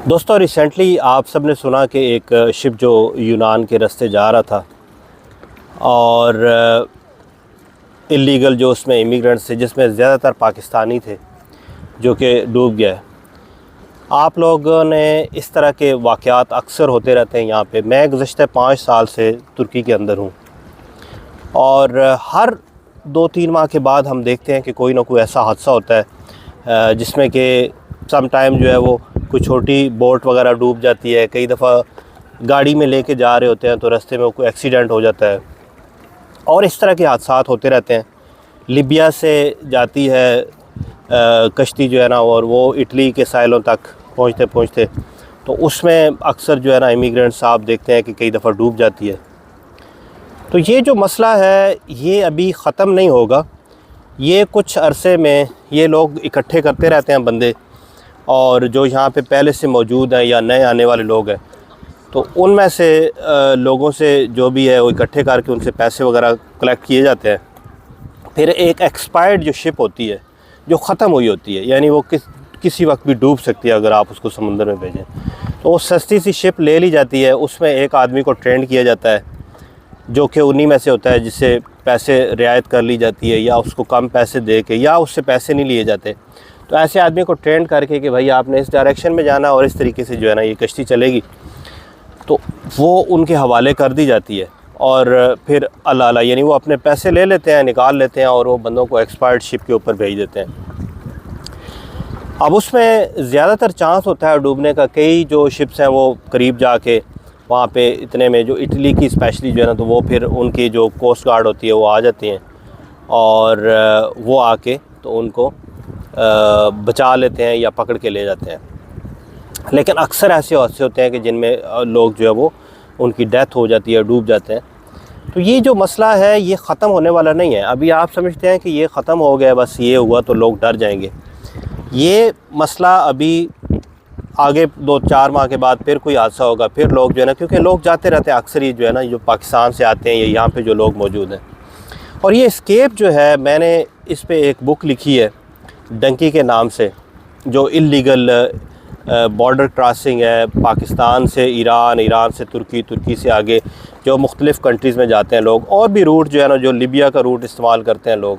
دوستوں ریسنٹلی آپ سب نے سنا کہ ایک شپ جو یونان کے راستے جا رہا تھا اور اللیگل جو اس میں امیگرنٹس تھے، جس میں زیادہ تر پاکستانی تھے، جو کہ ڈوب گیا ہے۔ آپ لوگوں نے اس طرح کے واقعات اکثر ہوتے رہتے ہیں یہاں پہ۔ میں گزشتہ 5 سال سے ترکی کے اندر ہوں اور ہر 2-3 ماہ کے بعد ہم دیکھتے ہیں کہ کوئی نہ کوئی ایسا حادثہ ہوتا ہے جس میں کہ سم ٹائم جو ہے وہ کوئی چھوٹی بوٹ وغیرہ ڈوب جاتی ہے، کئی دفعہ گاڑی میں لے کے جا رہے ہوتے ہیں تو رستے میں کوئی ایکسیڈنٹ ہو جاتا ہے، اور اس طرح کے حادثات ہوتے رہتے ہیں۔ لیبیا سے جاتی ہے کشتی جو ہے نا، اور وہ اٹلی کے ساحلوں تک پہنچتے تو اس میں اکثر جو ہے نا امیگرنٹس آپ دیکھتے ہیں کہ کئی دفعہ ڈوب جاتی ہے۔ تو یہ جو مسئلہ ہے یہ ابھی ختم نہیں ہوگا، یہ کچھ عرصے میں یہ لوگ اکٹھے کرتے رہتے ہیں بندے، اور جو یہاں پہ پہلے سے موجود ہیں یا نئے آنے والے لوگ ہیں تو ان میں سے لوگوں سے جو بھی ہے وہ اکٹھے کر کے ان سے پیسے وغیرہ کلیکٹ کیے جاتے ہیں۔ پھر ایک ایکسپائرڈ جو شپ ہوتی ہے جو ختم ہوئی ہوتی ہے، یعنی وہ کسی وقت بھی ڈوب سکتی ہے اگر آپ اس کو سمندر میں بھیجیں، تو وہ سستی سی شپ لے لی جاتی ہے۔ اس میں ایک آدمی کو ٹرینڈ کیا جاتا ہے جو کہ انہی میں سے ہوتا ہے جس سے پیسے رعایت کر لی جاتی ہے، یا اس کو کم پیسے دے کے، یا اس سے پیسے نہیں لیے جاتے۔ تو ایسے آدمی کو ٹرینڈ کر کے کہ بھائی آپ نے اس ڈائریکشن میں جانا اور اس طریقے سے جو ہے نا یہ کشتی چلے گی، تو وہ ان کے حوالے کر دی جاتی ہے، اور پھر اللہ یعنی وہ اپنے پیسے لے لیتے ہیں، نکال لیتے ہیں، اور وہ بندوں کو ایکسپائرڈ شپ کے اوپر بھیج دیتے ہیں۔ اب اس میں زیادہ تر چانس ہوتا ہے ڈوبنے کا۔ کئی جو شپس ہیں وہ قریب جا کے وہاں پہ اتنے میں، جو اٹلی کی اسپیشلی جو ہے نا، تو وہ پھر ان کی جو کوسٹ گارڈ ہوتی ہے وہ آ جاتی ہیں، اور وہ آ کے تو ان کو بچا لیتے ہیں یا پکڑ کے لے جاتے ہیں۔ لیکن اکثر ایسے حادثے ہوتے ہیں کہ جن میں لوگ جو ہے وہ ان کی ڈیتھ ہو جاتی ہے، ڈوب جاتے ہیں۔ تو یہ جو مسئلہ ہے یہ ختم ہونے والا نہیں ہے۔ ابھی آپ سمجھتے ہیں کہ یہ ختم ہو گیا، بس یہ ہوا تو لوگ ڈر جائیں گے۔ یہ مسئلہ ابھی آگے 2-4 ماہ کے بعد پھر کوئی حادثہ ہوگا، پھر لوگ جو ہے نا، کیونکہ لوگ جاتے رہتے ہیں اکثر ہی جو ہے نا، جو پاکستان سے آتے ہیں یا یہاں پہ جو لوگ موجود ہیں۔ اور یہ اسکیپ جو ہے، میں نے اس پہ ایک بک لکھی ہے ڈنکی کے نام سے، جو اللیگل بارڈر کراسنگ ہے، پاکستان سے ایران، ایران سے ترکی، ترکی سے آگے جو مختلف کنٹریز میں جاتے ہیں لوگ، اور بھی روٹ جو ہے نا، جو لیبیا کا روٹ استعمال کرتے ہیں لوگ،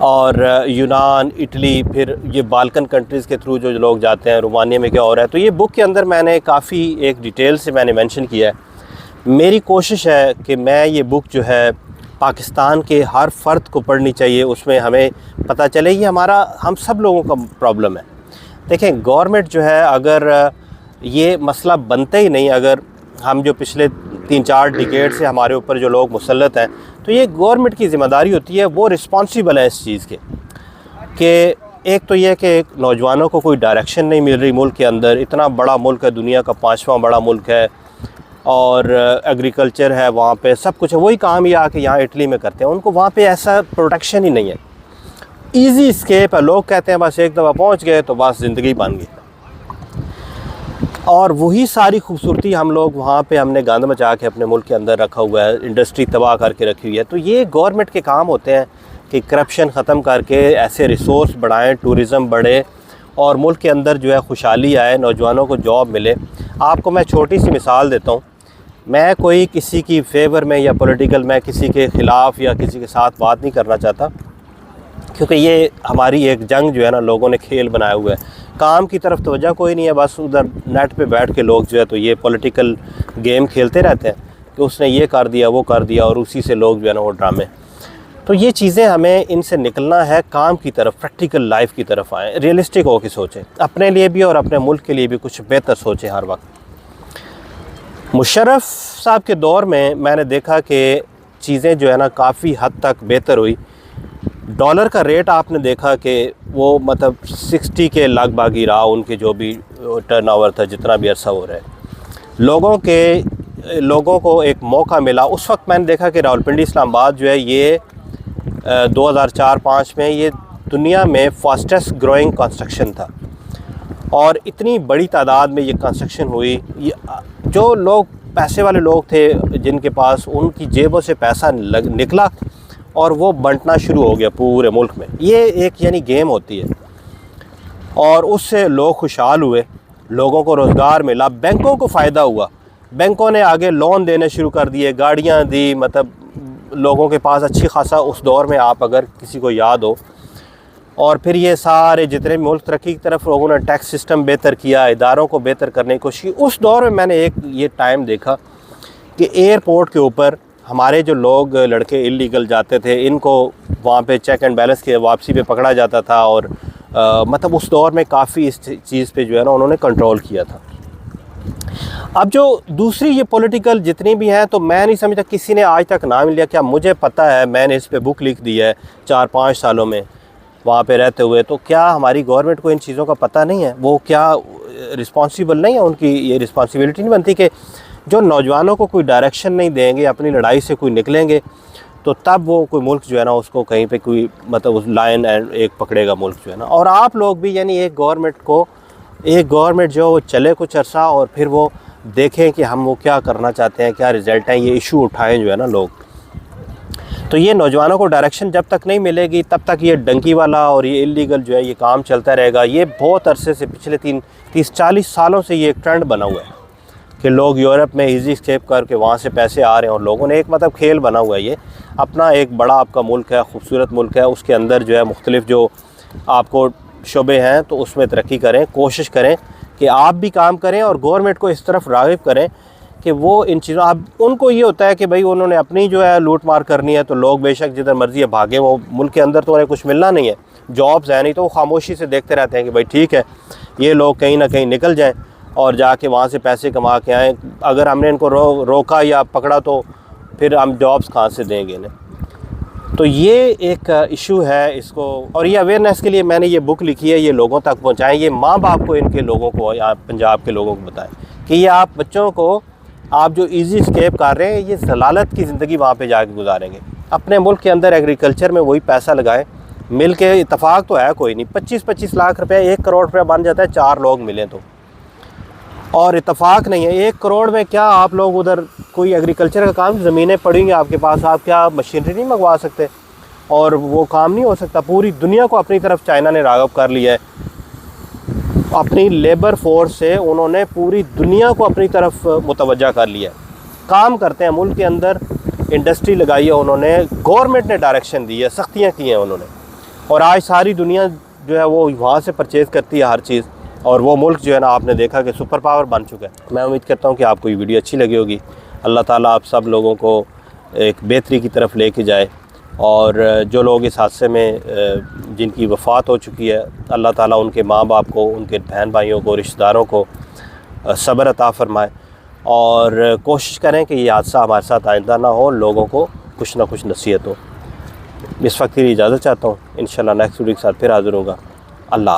اور یونان، اٹلی، پھر یہ بالکن کنٹریز کے تھرو جو لوگ جاتے ہیں، رومانیہ میں کیا ہو رہا ہے۔ تو یہ بک کے اندر میں نے کافی ایک ڈیٹیل سے میں نے مینشن کیا ہے۔ میری کوشش ہے کہ میں یہ بک جو ہے پاکستان کے ہر فرد کو پڑھنی چاہیے، اس میں ہمیں پتہ چلے یہ ہم سب لوگوں کا پرابلم ہے۔ دیکھیں گورنمنٹ جو ہے، اگر یہ مسئلہ بنتا ہی نہیں، اگر ہم جو پچھلے 3-4 ڈیکیڈ سے ہمارے اوپر جو لوگ مسلط ہیں، تو یہ گورنمنٹ کی ذمہ داری ہوتی ہے، وہ رسپانسیبل ہے اس چیز کے، کہ ایک تو یہ کہ نوجوانوں کو کوئی ڈائریکشن نہیں مل رہی ملک کے اندر۔ اتنا بڑا ملک ہے، دنیا کا 5واں بڑا ملک ہے، اور ایگریکلچر ہے وہاں پہ، سب کچھ ہے، وہی کام یہ آ کے یہاں اٹلی میں کرتے ہیں۔ ان کو وہاں پہ ایسا پروٹیکشن ہی نہیں ہے، ایزی اسکیپ ہے۔ لوگ کہتے ہیں بس ایک دفعہ پہنچ گئے تو بس زندگی بن گئی، اور وہی ساری خوبصورتی ہم لوگ وہاں پہ ہم نے گند مچا کے اپنے ملک کے اندر رکھا ہوا ہے، انڈسٹری تباہ کر کے رکھی ہوئی ہے۔ تو یہ گورنمنٹ کے کام ہوتے ہیں کہ کرپشن ختم کر کے ایسے ریسورس بڑھائیں، ٹورزم بڑھے، اور ملک کے اندر جو ہے خوشحالی آئے، نوجوانوں کو جاب ملے۔ آپ کو میں چھوٹی سی مثال دیتا ہوں، میں کوئی کسی کی فیور میں یا پولیٹیکل میں کسی کے خلاف یا کسی کے ساتھ بات نہیں کرنا چاہتا، کیونکہ یہ ہماری ایک جنگ جو ہے نا لوگوں نے کھیل بنایا ہوا ہے۔ کام کی طرف توجہ کوئی نہیں ہے، بس ادھر نیٹ پہ بیٹھ کے لوگ جو ہے تو یہ پولیٹیکل گیم کھیلتے رہتے ہیں کہ اس نے یہ کر دیا، وہ کر دیا، اور اسی سے لوگ جو ہے نا وہ ڈرامے۔ تو یہ چیزیں ہمیں ان سے نکلنا ہے، کام کی طرف، پریکٹیکل لائف کی طرف آئیں، ریئلسٹک ہو کے سوچیں، اپنے لیے بھی اور اپنے ملک کے لیے بھی کچھ بہتر سوچیں ہر وقت۔ مشرف صاحب کے دور میں نے دیکھا کہ چیزیں جو ہے نا کافی حد تک بہتر ہوئی۔ ڈالر کا ریٹ آپ نے دیکھا کہ وہ مطلب 60 کے لگ بھگ ہی رہا، ان کے جو بھی ٹرن اوور تھا جتنا بھی عرصہ ہو رہا ہے۔ لوگوں کو ایک موقع ملا۔ اس وقت میں نے دیکھا کہ راولپنڈی اسلام آباد جو ہے یہ 2004-05 میں یہ دنیا میں فاسٹسٹ گروئنگ کنسٹرکشن تھا، اور اتنی بڑی تعداد میں یہ کنسٹرکشن ہوئی۔ جو لوگ پیسے والے لوگ تھے جن کے پاس، ان کی جیبوں سے پیسہ نکلا اور وہ بنٹنا شروع ہو گیا پورے ملک میں۔ یہ ایک یعنی گیم ہوتی ہے، اور اس سے لوگ خوشحال ہوئے، لوگوں کو روزگار ملا, بینکوں کو فائدہ ہوا, بینکوں نے آگے لون دینے شروع کر دیے, گاڑیاں دی, مطلب لوگوں کے پاس اچھی خاصا اس دور میں, آپ اگر کسی کو یاد ہو. اور پھر یہ سارے جتنے ملک ترقی کی طرف لوگوں نے ٹیکس سسٹم بہتر کیا, اداروں کو بہتر کرنے کی کوشش کی. اس دور میں میں نے ایک یہ ٹائم دیکھا کہ ایئرپورٹ کے اوپر ہمارے جو لوگ لڑکے انلیگل جاتے تھے, ان کو وہاں پہ چیک اینڈ بیلنس کے واپسی پہ پکڑا جاتا تھا, اور مطلب اس دور میں کافی اس چیز پہ جو ہے نا انہوں نے کنٹرول کیا تھا. اب جو دوسری یہ پولیٹیکل جتنی بھی ہیں, تو میں نہیں سمجھتا کسی نے آج تک نام لیا. کیا مجھے پتہ ہے, میں نے اس پہ بک لکھ دی ہے 4-5 سالوں میں وہاں پہ رہتے ہوئے, تو کیا ہماری گورنمنٹ کو ان چیزوں کا پتہ نہیں ہے؟ وہ کیا رسپانسیبل نہیں ہے؟ ان کی یہ رسپانسیبلٹی نہیں بنتی کہ جو نوجوانوں کو کوئی ڈائریکشن نہیں دیں گے, اپنی لڑائی سے کوئی نکلیں گے, تو تب وہ کوئی ملک جو ہے نا اس کو کہیں پہ کوئی مطلب اس لائن اینڈ ایک پکڑے گا ملک جو ہے نا. اور آپ لوگ بھی یعنی ایک گورنمنٹ جو وہ چلے کچھ عرصہ, اور پھر وہ دیکھیں کہ ہم وہ کیا کرنا چاہتے ہیں, کیا رزلٹ ہیں, یہ ایشو اٹھائیں جو ہے نا لوگ. تو یہ نوجوانوں کو ڈائریکشن جب تک نہیں ملے گی تب تک یہ ڈنکی والا اور یہ انلیگل جو ہے یہ کام چلتا رہے گا. یہ بہت عرصے سے, پچھلے 30-40 سالوں سے یہ ایک ٹرینڈ بنا ہوا ہے کہ لوگ یورپ میں ایزی اسکیپ کر کے وہاں سے پیسے آ رہے ہیں, اور لوگوں نے ایک مطلب کھیل بنا ہوا ہے. یہ اپنا ایک بڑا آپ کا ملک ہے, خوبصورت ملک ہے, اس کے اندر جو ہے مختلف جو آپ کو شعبے ہیں تو اس میں ترقی کریں, کوشش کریں کہ آپ بھی کام کریں, اور گورنمنٹ کو اس طرف راغب کریں کہ وہ ان چیزوں. اب ان کو یہ ہوتا ہے کہ بھائی انہوں نے اپنی جو ہے لوٹ مار کرنی ہے, تو لوگ بے شک جدھر مرضی ہے بھاگیں, وہ ملک کے اندر تو انہیں کچھ ملنا نہیں ہے, جابز ہیں نہیں, تو وہ خاموشی سے دیکھتے رہتے ہیں کہ بھائی ٹھیک ہے یہ لوگ کہیں نہ کہیں نکل جائیں اور جا کے وہاں سے پیسے کما کے آئیں. اگر ہم نے ان کو روکا یا پکڑا تو پھر ہم جابز کہاں سے دیں گے انہیں؟ تو یہ ایک ایشو ہے اس کو, اور یہ اویئرنیس کے لیے میں نے یہ بک لکھی ہے, یہ لوگوں تک پہنچائیں. یہ ماں باپ کو ان کے لوگوں کو یا پنجاب کے لوگوں کو بتائیں کہ یہ آپ بچوں کو آپ جو ایزی اسکیپ کر رہے ہیں, یہ ضلالت کی زندگی وہاں پہ جا کے گزاریں گے. اپنے ملک کے اندر ایگریکلچر میں وہی پیسہ لگائیں, مل کے. اتفاق تو ہے کوئی نہیں, 25-25 لاکھ روپے 1 کروڑ روپے بن جاتا ہے 4 لوگ ملیں تو, اور اتفاق نہیں ہے 1 کروڑ میں کیا آپ لوگ ادھر کوئی ایگریکلچر کا کام, زمینیں پڑیں گی آپ کے پاس, آپ کیا مشینری نہیں منگوا سکتے؟ اور وہ کام نہیں ہو سکتا. پوری دنیا کو اپنی طرف چائنا نے راغب کر لیا ہے, اپنی لیبر فورس سے انہوں نے پوری دنیا کو اپنی طرف متوجہ کر لیا ہے. کام کرتے ہیں ملک کے اندر, انڈسٹری لگائی ہے انہوں نے, گورنمنٹ نے ڈائریکشن دی ہے, سختیاں کی ہیں انہوں نے, اور آج ساری دنیا جو ہے وہ وہاں سے پرچیز کرتی ہے ہر چیز, اور وہ ملک جو ہے نا آپ نے دیکھا کہ سپر پاور بن چکا ہے. میں امید کرتا ہوں کہ آپ کو یہ ویڈیو اچھی لگی ہوگی. اللہ تعالیٰ آپ سب لوگوں کو ایک بہتری کی طرف لے کے جائے, اور جو لوگ اس حادثے میں جن کی وفات ہو چکی ہے, اللہ تعالیٰ ان کے ماں باپ کو, ان کے بہن بھائیوں کو, رشتہ داروں کو صبر عطا فرمائے, اور کوشش کریں کہ یہ حادثہ ہمارے ساتھ آئندہ نہ ہو, لوگوں کو کچھ نہ کچھ نصیحت ہو. اس وقت کی اجازت چاہتا ہوں, انشاءاللہ نیکسٹ ویڈیو کے ساتھ پھر حاضر ہوں گا. اللہ